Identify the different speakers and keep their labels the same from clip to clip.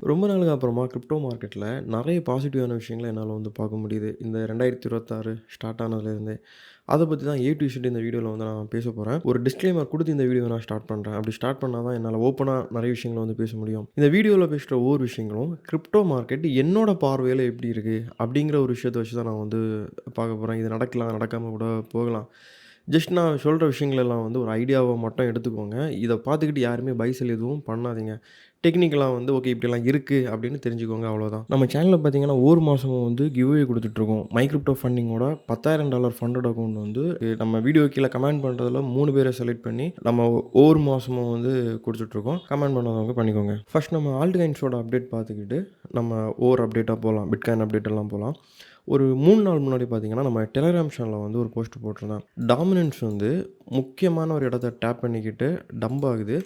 Speaker 1: ரொம்ப நாளுக்கு அப்புறமா கிரிப்டோ மார்க்கெட்டில நெறைய பாசிட்டிவான விஷயங்கள என்னால வந்து பார்க்க முடியுது. இந்த 2026 ஸ்டார்ட் ஆனதுலேருந்தே. அத பத்தி தான் ஏ டூ இசட் இந்த வீடியோல வந்து நான் பேசப் போறேன். ஒரு டிஸ்க்ளைமர் குடுத்து இந்த வீடியோவ நான் ஸ்டார்ட் பண்றேன். அப்படி ஸ்டார்ட் பண்ணா தான் என்னால ஓப்பனா நெறைய விஷயங்கள வந்து பேச முடியும். இந்த வீடியோல பேசுற ஒவ்வொரு விஷயங்களும் கிரிப்டோ மார்க்கெட் என்னோட பார்வையில எப்படி இருக்கு? அப்படிங்கிற ஒரு விஷயத்த வச்சு தான் நான் வந்து பார்க்க போறேன். இது நடக்கலாம், நடக்காம கூட போகலாம். ஜஸ்ட் நான் சொல்ற விஷயங்கள் எல்லாம் வந்து ஒரு ஐடியாவா மட்டும் எடுத்துக்கோங்க. இத பார்த்துக்கிட்டு யாருமே பை செல் எதுவும் பண்ணாதீங்க. டெக்னிக்கலா வந்து ஓகே இப்படிலாம் இருக்கு அப்படின்னு தெரிஞ்சுக்கோங்க அவ்வளோதான். நம்ம சேனல்ல பார்த்தீங்கன்னா, ஒவ்வொரு மாசமும் வந்து கிவ்அவே குடுத்துட்டுருக்கோம். மை கிரிப்டோ ஃபண்டிங்கோட $10,000 ஃபண்டட் அக்கவுண்ட் வந்து நம்ம வீடியோ கீழ கமெண்ட் பண்றதுல 3 பேர செலக்ட் பண்ணி நம்ம ஒவ்வொரு மாசமும் வந்து குடுத்துட்டுருக்கோம். கமெண்ட் பண்ணாதவங்க பண்ணிக்கோங்க. ஃபர்ஸ்ட் நம்ம ஆல்ட் காயின்ஸோட அப்டேட் பார்த்துக்கிட்டு, நம்ம ஒவ்வொரு அப்டேட்டா போலாம். பிட்காயின் அப்டேட் எல்லாம் போலாம். ஒரு 3 நாள் முன்னாடி பார்த்தீங்கன்னா, நம்ம டெலகிராம் சேனல்ல வந்து ஒரு போஸ்ட் போட்டிருந்தேன். டாமினன்ஸ் வந்து முக்கியமான ஒரு இடத்த டேப் பண்ணிக்கிட்டு டம்ப் ஆகுது.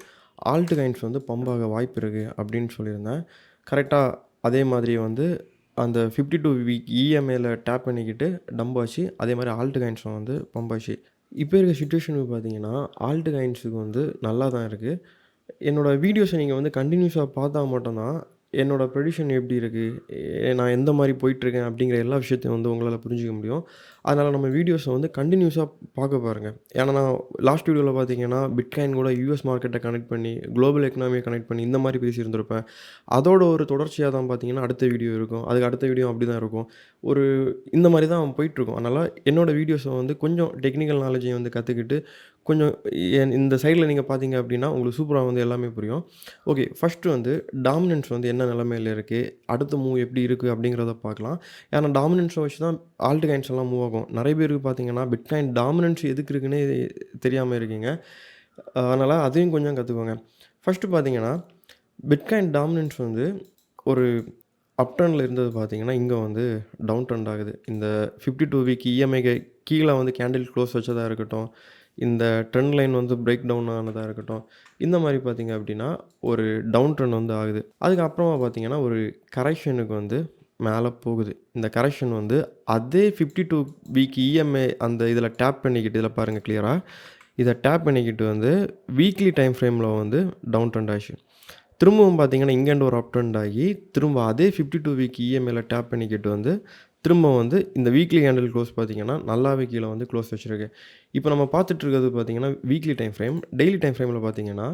Speaker 1: ஆல்ட் காயின்ஸ் வந்து பம்ப் ஆக வாய்ப்பு இருக்கு அப்படின்னு சொல்லியிருந்தேன். கரெக்ட்டா அதே மாதிரி வந்து அந்த 52 வீக் இஎம்ஐல டேப் பண்ணிக்கிட்டு டம்ப் ஆச்சு. அதே மாரி ஆல்ட் காயின்ஸும் வந்து பம்ப் ஆச்சு. இப்ப இருக்க சிச்சுவேஷனுக்கு பார்த்தீங்கன்னா, ஆல்ட் காயின்ஸுக்கு வந்து நல்லா தான் இருக்கு. என்னோட வீடியோஸ நீங்க வந்து கன்டினியூஸா பார்த்தா மட்டும் தான், என்னோட ப்ரெடிக்ஷன் எப்படி இருக்கு? நான் எந்த மாரி போயிட்டுருக்கேன் அப்படிங்கிற எல்லா விஷயத்தையும் வந்து உங்களால புரிஞ்சுக்க முடியும். அதனால நம்ம வீடியோஸ வந்து கன்டினியூஸா பார்க்க பாருங்க. ஏன்னா நான் லாஸ்ட் வீடியோல பார்த்தீங்கன்னா, பிட்காயின் கூட யுஎஸ் மார்க்கெட்ட கனெக்ட் பண்ணி, குளோபல் எக்கனாமிய கனெக்ட் பண்ணி இந்த மாரி பேசியிருந்திருப்பேன். அதோட ஒரு தொடர்ச்சியா தான் பார்த்தீங்கன்னா, அடுத்த வீடியோ இருக்கும். அதுக்கு அடுத்த வீடியோ அப்படி தான் இருக்கும். ஒரு இந்த மாரி தான் போயிட்டுருக்கும். அதனால என்னோட வீடியோஸ வந்து கொஞ்சம் டெக்னிக்கல் நாலேட்ஜையும் வந்து கத்துக்கிட்டு, கொஞ்சம் இந்த சைட்ல நீங்க பார்த்தீங்க அப்படின்னா, உங்களுக்கு சூப்பரா வந்து எல்லாமே புரியும். ஓகே. ஃபர்ஸ்ட்டு வந்து டாமினன்ஸ் வந்து என்ன நிலைமையில இருக்கு? அடுத்த மூவ் எப்படி இருக்கு? அப்படிங்கிறத பார்க்கலாம். ஏன்னா டாமினன்ஸ வச்சு தான் ஆல்ட் காயின்ஸ் எல்லாம் மூவ் ஆகும். நெறைய பேருக்கு பார்த்தீங்கன்னா, பிட்காயின் டாமினன்ஸ் எதுக்கு இருக்குன்னே தெரியாம இருக்கீங்க. அதனால அதையும் கொஞ்சம் கத்துக்கோங்க. ஃபர்ஸ்ட்டு பார்த்தீங்கன்னா, பிட்காயின் டாமினன்ஸ் வந்து ஒரு அப் ட்ரெண்ட்ல இருந்தது பார்த்தீங்கன்னா, இங்க வந்து டவுன் ட்ரெண்ட் ஆகுது. இந்த 52 வீக் இஎம்ஐக்கு கீழ வந்து கேண்டில் க்ளோஸ் வச்சதா இருக்கட்டும், இந்த ட்ரெண்ட் லைன் வந்து பிரேக் டவுன் ஆனதா இருக்கட்டும், இந்த மாரி பார்த்தீங்க அப்டின்னா, ஒரு டவுன் ட்ரெண்ட் வந்து ஆகுது. அதுக்கப்புறமா பார்த்தீங்கன்னா, ஒரு கரெக்ஷனுக்கு வந்து மேல போகுது. இந்த கரெக்ஷன் வந்து அதே 52 வீக் இஎம்ஐ அந்த இதில டேப் பண்ணிக்கிட்டு இதில பாருங்க கிளியரா. இத டேப் பண்ணிக்கிட்டு வந்து வீக்லி டைம் ஃப்ரேம்ல வந்து டவுன் ட்ரெண்ட் ஆச்சு. திரும்பவும் பார்த்தீங்கன்னா, இங்கேருந்து ஒரு அப் ட்ரெண்ட் ஆகி, திரும்ப அதே 52 வீக் இஎம்ஐல டேப் பண்ணிக்கிட்டு வந்து, திரும்ப வந்து இந்த வீக்லி கேண்டில் க்ளோஸ் பார்த்தீங்கன்னா, நல்லாவே கீழ வந்து க்ளோஸ் வச்சிருக்கு. இப்ப நம்ம பார்த்துட்டு இருக்கிறது பார்த்தீங்கன்னா, weekly time frame. Daily time ஃப்ரேம்ல பார்த்தீங்கன்னா,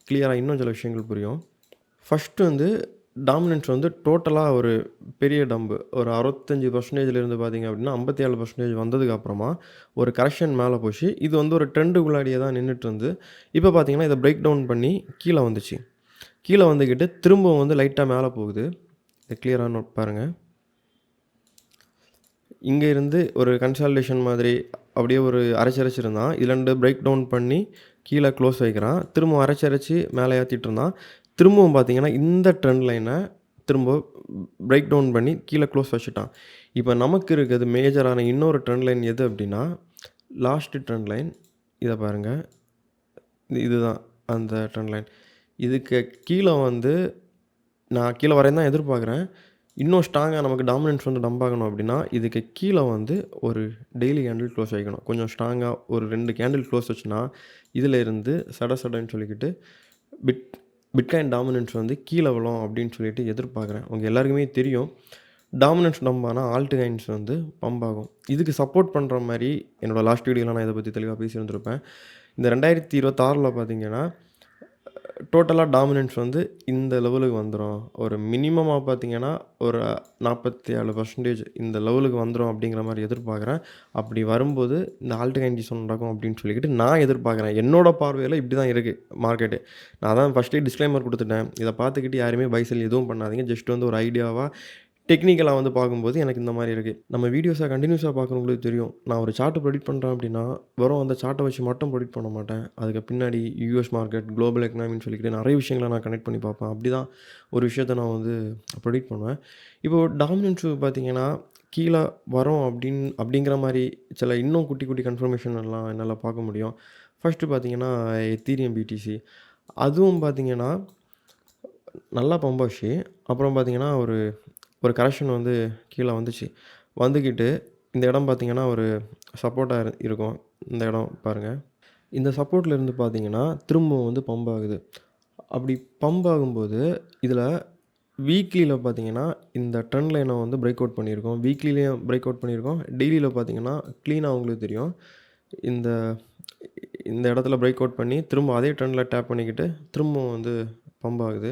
Speaker 1: கிளியரா இன்னும் சில விஷயங்கள் புரியும். ஃபர்ஸ்ட்டு வந்து டாமினன்ஸ் வந்து டோட்டலா ஒரு பெரிய டம்ப். ஒரு 65% இருந்து பார்த்தீங்க அப்டின்னா, 57% வந்ததுக்கு அப்புறமா, ஒரு கரெக்ஷன் மேல போச்சு. இது வந்து ஒரு ட்ரெண்டுக்குள்ளாடியே தான் நின்னுட்டு இருந்து, இப்ப பார்த்தீங்கன்னா, இத பிரேக் டவுன் பண்ணி கீழ வந்துச்சு. கீழ வந்துக்கிட்டு திரும்பவும் வந்து லைட்டா மேல போகுது. இத கிளியரா நோட் பாருங்க. இங்க இருந்து ஒரு கன்சாலிடேஷன் மாதிரி அப்படியே ஒரு அரைச்சிருந்தான். இதுலருந்து பிரேக் டவுன் பண்ணி கீழ க்ளோஸ் வைக்கிறான். திரும்பவும் அரைச்சு மேல ஏத்திட்டு இருந்தான். திரும்பவும் பார்த்தீங்கன்னா, இந்த ட்ரெண்ட் லைன திரும்ப பிரேக் டவுன் பண்ணி கீழ க்ளோஸ் வச்சுட்டான். இப்ப நமக்கு இருக்கிறது மேஜரான இன்னொரு ட்ரெண்ட் லைன் எது அப்படின்னா, லாஸ்ட் ட்ரெண்ட் லைன். இத பாருங்க. இதுதான் அந்த ட்ரெண்ட் லைன். இதுக்கு கீழ வந்து நான் கீழ வரையும் தான் எதிர்பார்க்குறேன். இன்னும் ஸ்ட்ராங்கா நமக்கு டாமினன்ஸ் வந்து டம்ப் ஆகணும் அப்டின்னா, இதுக்கு கீழ வந்து ஒரு டெய்லி கேண்டில் க்ளோஸ் வைக்கணும். கொஞ்சம் ஸ்ட்ராங்கா ஒரு 2 கேண்டில் க்ளோஸ் வச்சுனா, இதுல இருந்து சட சடன்னு சொல்லிக்கிட்டு பிட் பிட்காயின் டாமினன்ஸ் வந்து கீழ விழும் அப்டின்னு சொல்லிட்டு எதிர்பார்க்குறேன். உங்க எல்லாருக்குமே தெரியும். டாமினன்ஸ் டம்ப் ஆனா ஆல்ட் காயின்ஸ் வந்து பம்ப் ஆகும். இதுக்கு சப்போர்ட் பண்ற மாரி என்னோட லாஸ்ட் வீடியோல நான் இத பத்தி தெளிவா பேசியிருந்திருப்பேன். இந்த 2026ல பார்த்தீங்கன்னா, டோட்டலா டாமினன்ஸ் வந்து இந்த லெவலுக்கு வந்துரும். ஒரு மினிமமா பார்த்தீங்கன்னா, ஒரு 47% இந்த லெவலுக்கு வந்துரும் அப்படிங்கிற மாரி எதிர்பார்க்குறேன். அப்படி வரும்போது இந்த ஆல்ட் காயின்டிசம் நடக்கும் அப்படின்னு சொல்லிக்கிட்டு நான் எதிர்பார்க்குறேன். என்னோட பார்வையில இப்படி தான் இருக்கு மார்க்கெட்டு. நான் அதான் ஃபர்ஸ்ட்டே டிஸ்க்ளைமர் குடுத்துட்டேன். இத பார்த்துக்கிட்டு யாருமே பை, செல் எதுவும் பண்ணாதீங்க. ஜஸ்ட் வந்து ஒரு ஐடியாவா டெக்னிக்கலா வந்து பார்க்கும்போது எனக்கு இந்த மாரி இருக்கு. நம்ம வீடியோஸ கன்டினியூஸா பார்க்குறவங்களுக்கு தெரியும். நான் ஒரு சார்ட் ப்ரெடிக்ட் பண்றேன் அப்டின்னா, வெறும் அந்த சார்ட்ட வச்சு மட்டும் ப்ரெடிக்ட் பண்ண மாட்டேன். அதுக்கு பின்னாடி யுஎஸ் மார்க்கெட், குளோபல் எக்கனாமின்னு சொல்லிக்கிட்டு நெறைய விஷயங்கள நான் கனெக்ட் பண்ணி பார்ப்பேன். அப்டிதான் ஒரு விஷயத்த நான் வந்து ப்ரெடிக்ட் பண்ணுவேன். இப்போ டாமினன்ஸ் பார்த்தீங்கன்னா, கீழ வரும் அப்டிங்கிற மாரி சில இன்னும் குட்டி, குட்டி கன்ஃபர்மேஷன் எல்லாம் என்னால பார்க்க முடியும். ஃபர்ஸ்ட்டு பார்த்தீங்கன்னா, எத்தீரியம் பிடிசி. அதுவும் பார்த்தீங்கன்னா, நல்லா பம்ப் ஆச்சு. அப்புறம் பார்த்தீங்கன்னா, ஒரு ஒரு கரெக்ஷன் வந்து கீழ வந்துச்சு. வந்துக்கிட்டு இந்த இடம் பார்த்தீங்கன்னா, ஒரு சப்போர்ட்டா இருக்கும். இந்த இடம் பாருங்க. இந்த சப்போர்ட்ல இருந்து பார்த்தீங்கன்னா, திரும்பவும் வந்து பம்ப் ஆகுது. அப்படி பம்ப் ஆகும்போது, இதில வீக்லியில பார்த்தீங்கன்னா, இந்த ட்ரெண்ட் லைன வந்து பிரேக் அவுட் பண்ணியிருக்கோம். வீக்லிலயும் பிரேக் அவுட் பண்ணியிருக்கோம். டெய்லியில பார்த்தீங்கன்னா, கிளீனா உங்களுக்கு தெரியும். இந்த இந்த இடத்துல பிரேக் அவுட் பண்ணி, திரும்ப அதே ட்ரெண்ட்ல டேப் பண்ணிக்கிட்டு, திரும்பவும் வந்து பம்ப் ஆகுது.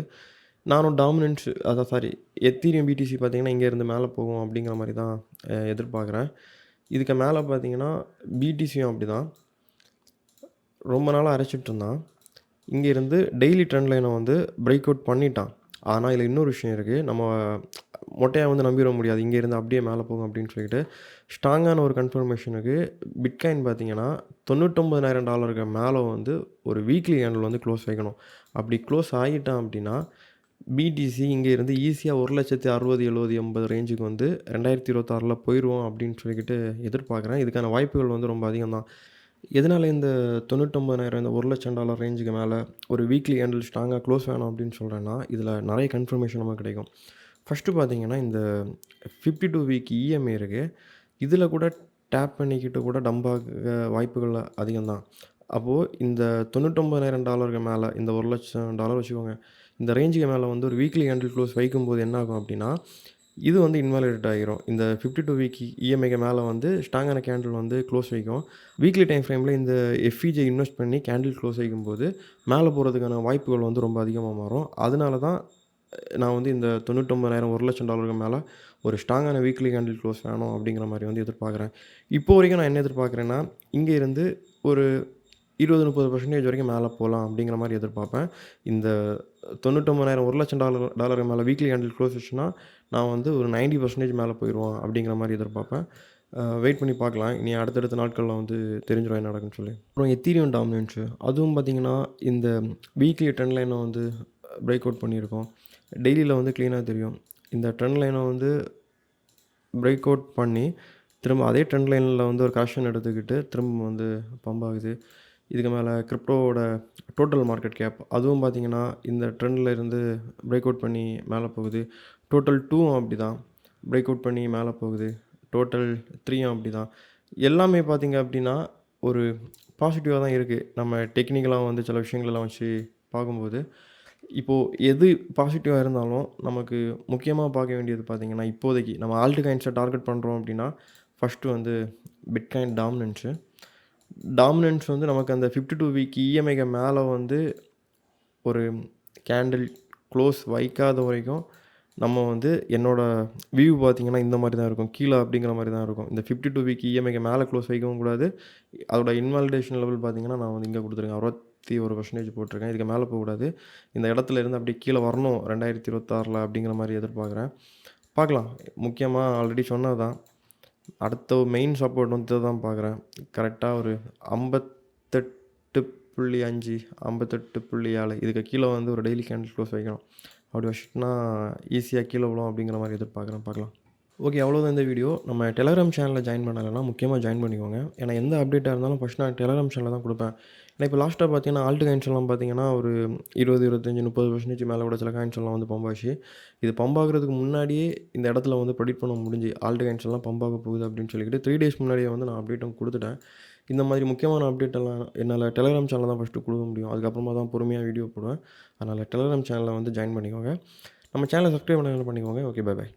Speaker 1: நானும் டாமினன்ஸ் அதான் சாரி எத்தீரியம் பிடிசி பார்த்தீங்கன்னா, இங்கேருந்து மேல போகும் அப்படிங்கிற மாரி தான் எதிர்பார்க்குறேன். இதுக்கு மேல பார்த்தீங்கன்னா, பிடிசியும் அப்படிதான். ரொம்ப நாளா அரைச்சிட்டு இருந்தான். இங்க இருந்து டெய்லி ட்ரெண்ட் லைன வந்து பிரேக் அவுட் பண்ணிட்டான். ஆனா, இதுல இன்னொரு விஷயம் இருக்கு. நம்ம மொட்டையா வந்து நம்பிற முடியாது. இங்க இருந்து அப்படியே மேல போகும் அப்படின்னு சொல்லிட்டு, ஸ்ட்ராங்கான ஒரு கன்ஃபர்மேஷனுக்கு பிட்காயின் பார்த்தீங்கன்னா, $99,000 மேல வந்து ஒரு வீக்லி கேண்டில் வந்து க்ளோஸ் வைக்கணும். அப்படி க்ளோஸ் ஆகிட்டான் அப்படின்னா, பிடிசி இங்க இருந்து ஈஸியா 1,60,000 70, 80 ரேஞ்சுக்கு வந்து 2026ல போயிருவோம் அப்படின்னு சொல்லிக்கிட்டு எதிர்பார்க்குறேன். இதுக்கான வாய்ப்புகள் வந்து ரொம்ப அதிகம் தான். எதனால இந்த 99,000 இந்த $1,00,000 ரேஞ்சுக்கு மேல ஒரு வீக்லி கேண்டில் ஸ்ட்ராங்கா க்ளோஸ் வேணும் அப்படின்னு சொல்றேன்னா, இதில நெறைய கன்ஃபர்மேஷன் நமக்கு கிடைக்கும். ஃபர்ஸ்ட்டு பார்த்தீங்கன்னா, இந்த 52 வீக் இஎம்ஐ இருக்கு. இதில கூட டேப் பண்ணிக்கிட்டு கூட டம்ப் ஆக வாய்ப்புகள் அதிகம் தான். அப்போ இந்த $99,000 மேல இந்த $1,00,000 வச்சுக்கோங்க. இந்த ரேஞ்சுக்கு மேல வந்து ஒரு வீக்லி கேண்டில் க்ளோஸ் வைக்கும்போது என்ன ஆகும் அப்படின்னா, இது வந்து இன்வாலிடேட் ஆகிரும். இந்த 52 வீக் இஎம்ஐக்கு மேல வந்து ஸ்ட்ராங்கான கேண்டில் வந்து க்ளோஸ் வைக்கும். வீக்லி டைம் ஃப்ரேம்ல இந்த எஃப்இஜே இன்வெஸ்ட் பண்ணி கேண்டில் க்ளோஸ் வைக்கும்போது, மேல போறதுக்கான வாய்ப்புகள் வந்து ரொம்ப அதிகமா மாறும். அதனால தான் நான் வந்து இந்த 99,000 $1,00,000 மேல ஒரு ஸ்ட்ராங்கான வீக்லி கேண்டில் க்ளோஸ் வேணும் அப்படிங்கிற மாரி வந்து எதிர்பார்க்குறேன். இப்போ வரைக்கும் நான் என்ன எதிர்பார்க்குறேன்னா, இங்க இருந்து ஒரு 20, 30% வரைக்கும் மேல போலாம் அப்படிங்கிற மாரி எதிர்பார்ப்பேன். இந்த 99,000 $1,00,000 மேல வீக்லி கேண்டில் க்ளோஸ் ஆச்சுன்னா, நான் வந்து ஒரு 90% மேல போயிருவோம் அப்படிங்கிற மாரி எதிர்பார்ப்பேன். வெயிட் பண்ணி பார்க்கலாம். இனி அடுத்தடுத்த நாட்கள்ல வந்து தெரிஞ்சிரும் என்ன நடக்குன்னு சொல்லி. அப்புறம் எத்தீரியம் டாமினன்ஸ் அதுவும் பார்த்தீங்கன்னா, இந்த வீக்லி ட்ரெண்ட் லைன வந்து பிரேக் அவுட் பண்ணியிருக்கோம். டெய்லியில வந்து கிளீனா தெரியும். இந்த ட்ரெண்ட் லைன வந்து பிரேக் அவுட் பண்ணி, திரும்ப அதே ட்ரெண்ட் லைன்ல வந்து ஒரு கரெக்ஷன் எடுத்துக்கிட்டு, திரும்ப வந்து பம்ப் ஆகுது. இதுக்கு மேல கிரிப்டோவோட டோட்டல் மார்க்கெட் கேப் அதுவும் பார்த்தீங்கன்னா, இந்த ட்ரெண்ட்ல இருந்து பிரேக் அவுட் பண்ணி மேல போகுது. டோட்டல் 2வும் அப்படிதான். பிரேக் அவுட் பண்ணி மேல போகுது. டோட்டல் 3யும் அப்படிதான். எல்லாமே பார்த்தீங்க அப்படின்னா, ஒரு பாசிட்டிவா தான் இருக்கு. நம்ம டெக்னிக்கலா வந்து சில விஷயங்களெல்லாம் வச்சு பார்க்கும்போது, இப்போ எது பாசிட்டிவா இருந்தாலும், நமக்கு முக்கியமா பார்க்க வேண்டியது பார்த்தீங்கன்னா, இப்போதைக்கு நம்ம ஆல்ட் காயின்ஸ டார்கெட் பண்றோம் அப்படின்னா, ஃபர்ஸ்ட்டு வந்து பிட்காயின் டாமினன்ஸு. டாமினன்ஸ் வந்து நமக்கு அந்த 52 வீக் இஎம்ஐக்கு மேல வந்து ஒரு கேண்டில் க்ளோஸ் வைக்காத வரைக்கும், நம்ம வந்து என்னோட வியூ பார்த்தீங்கன்னா, இந்த மாரி தான் இருக்கும். கீழ அப்படிங்கிற மாரி தான் இருக்கும். இந்த 52 வீக் இஎம்ஐக்கு மேல க்ளோஸ் வைக்கவும் கூடாது. அதோட இன்வாலிடேஷன் லெவல் பார்த்தீங்கன்னா, நான் வந்து இங்க குடுத்துருக்கேன். 61% போட்டிருக்கேன். இதுக்கு மேல போகக்கூடாது. இந்த இடத்துல இருந்து அப்படியே கீழ வரணும் 2026ல அப்படிங்கிற மாரி எதிர்பார்க்குறேன். பார்க்கலாம். முக்கியமா ஆல்ரெடி சொன்னது தான். அடுத்த மெயின் சப்போர்ட் வந்து இத தான் பார்க்குறேன். கரெக்ட்டா ஒரு 58.5 58.7 இதுக்கு கீழ வந்து ஒரு டெய்லி கேண்டில் க்ளோஸ் வைக்கணும். அப்படி வச்சுட்டோம்னா ஈஸியா கீழ விழும் அப்படிங்கிற மாரி எதிர்பார்க்குறேன். பார்க்கலாம். ஓகே. அவ்வளோதான் இந்த வீடியோ. நம்ம டெலகிராம் சேனல்ல ஜாயின் பண்ணலைன்னா முக்கியமா ஜாயின் பண்ணிக்கோங்க. ஏன்னா எந்த அப்டேட்டா இருந்தாலும் ஃபர்ஸ்ட் நான் டெலகிராம் சேனல்ல தான் குடுப்பேன். ஏன்னா இப்போ லாஸ்ட்டா பார்த்தீங்கன்னா, ஆல்ட் காயின்ஸ் எல்லாம் பார்த்தீங்கன்னா, ஒரு 20, 25, 30% மேல கூட சில காயின்ஸ் எல்லாம் வந்து பம்ப் ஆச்சு. இது பம்ப் ஆகுறதுக்கு முன்னாடியே இந்த இடத்துல வந்து ப்ரெடிக்ட் பண்ண முடிஞ்சு. ஆல்ட் காயின்ஸ் எல்லாம் பம்ப் ஆக போகுது அப்படின்னு சொல்லிட்டு 3 டேஸ் முன்னாடியே வந்து நான் அப்டேட்டும் குடுத்துட்டேன். இந்த மாதிரி முக்கியமான அப்டேட் எல்லாம் என்னால டெலகிராம் சேனல்ல தான் ஃபர்ஸ்ட்டு குடுக்க முடியும். அதுக்கப்புறமா தான் பொறுமையா வீடியோ போடுவேன். அதனால டெலகிராம் சேனல்ல வந்து ஜாயின் பண்ணிக்கோங்க. நம்ம சேனல சப்ஸ்கிரைப் பண்ணாதவங்க பண்ணிக்கோங்க. ஓகே. Bye by.